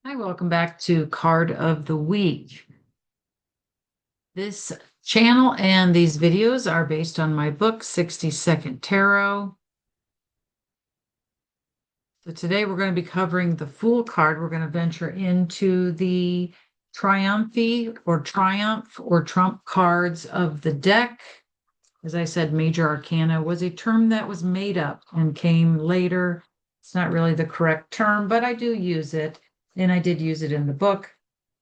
Hi, welcome back to Card of the Week. This channel and these videos are based on my book, 60-Second Tarot. So today we're going to be covering the Fool card. We're going to venture into the Triumph or Trump cards of the deck. As I said, Major Arcana was a term that was made up and came later. It's not really the correct term, but I do use it, and I did use it in the book.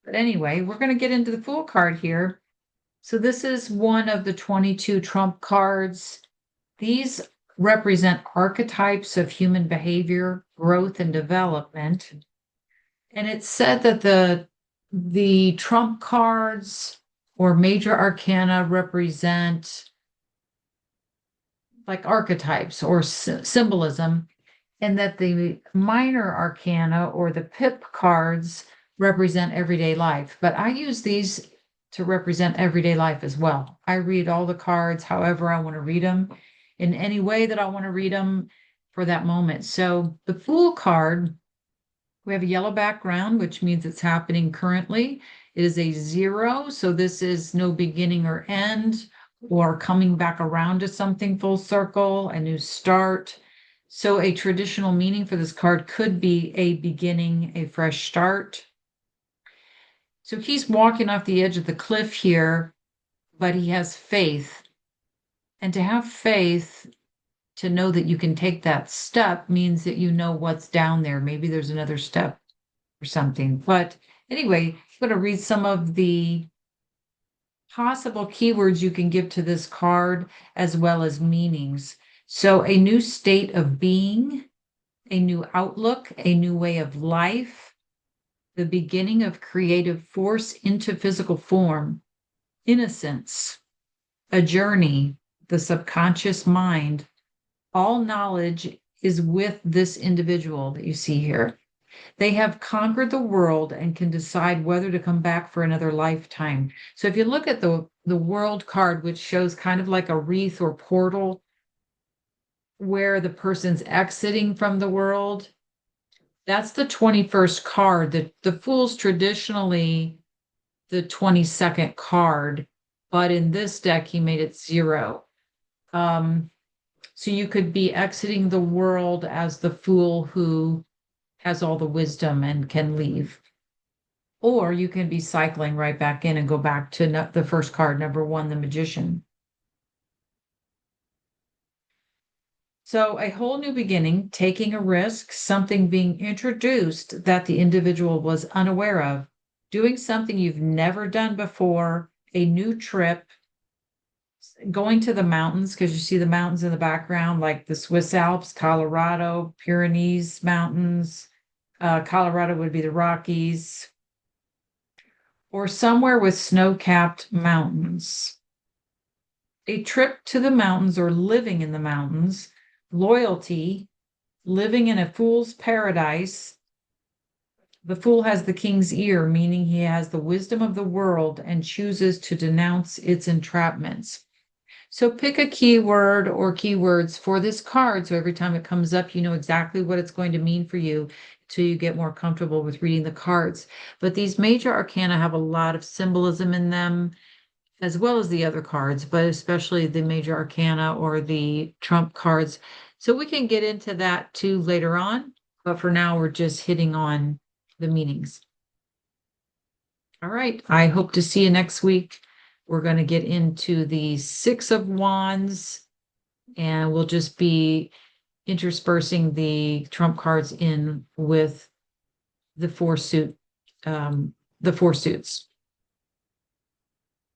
But anyway, we're going to get into the Fool card here. So this is one of the 22 Trump cards. These represent archetypes of human behavior, growth, and development. And it's said that the Trump cards or major arcana represent like archetypes or symbolism, and that the minor arcana or the pip cards represent everyday life. But I use these to represent everyday life as well. I read all the cards however I want to read them, in any way that I want to read them for that moment. So the Fool card, we have a yellow background, which means it's happening currently. It is a 0, so this is no beginning or end or coming back around to something full circle, a new start. So a traditional meaning for this card could be a beginning, a fresh start. So he's walking off the edge of the cliff here, but he has faith. And to have faith, to know that you can take that step means that you know what's down there. Maybe there's another step or something. But anyway, I'm going to read some of the possible keywords you can give to this card as well as meanings. So a new state of being, a new outlook, a new way of life, the beginning of creative force into physical form, innocence, a journey, the subconscious mind. All knowledge is with this individual that you see here. They have conquered the world and can decide whether to come back for another lifetime. So if you look at the world card, which shows kind of like a wreath or portal where the person's exiting from the world, that's the 21st card. The Fool's traditionally the 22nd card, but in this deck, he made it 0. So you could be exiting the world as the Fool who has all the wisdom and can leave. Or you can be cycling right back in and go back to the first card, number 1, the Magician. So a whole new beginning, taking a risk, something being introduced that the individual was unaware of, doing something you've never done before, a new trip, going to the mountains, because you see the mountains in the background, like the Swiss Alps, Colorado, Pyrenees Mountains. Colorado would be the Rockies, or somewhere with snow-capped mountains. A trip to the mountains or living in the mountains, loyalty, living in a fool's paradise. The fool has the king's ear, meaning he has the wisdom of the world and chooses to denounce its entrapments. So pick a keyword or keywords for this card. So every time it comes up, you know exactly what it's going to mean for you till you get more comfortable with reading the cards. But these major arcana have a lot of symbolism in them, as well as the other cards, but especially the major arcana or the trump cards. So we can get into that too later on, but for now, we're just hitting on the meanings. All right. I hope to see you next week. We're going to get into the 6 of Wands, and we'll just be interspersing the trump cards in with the four suits.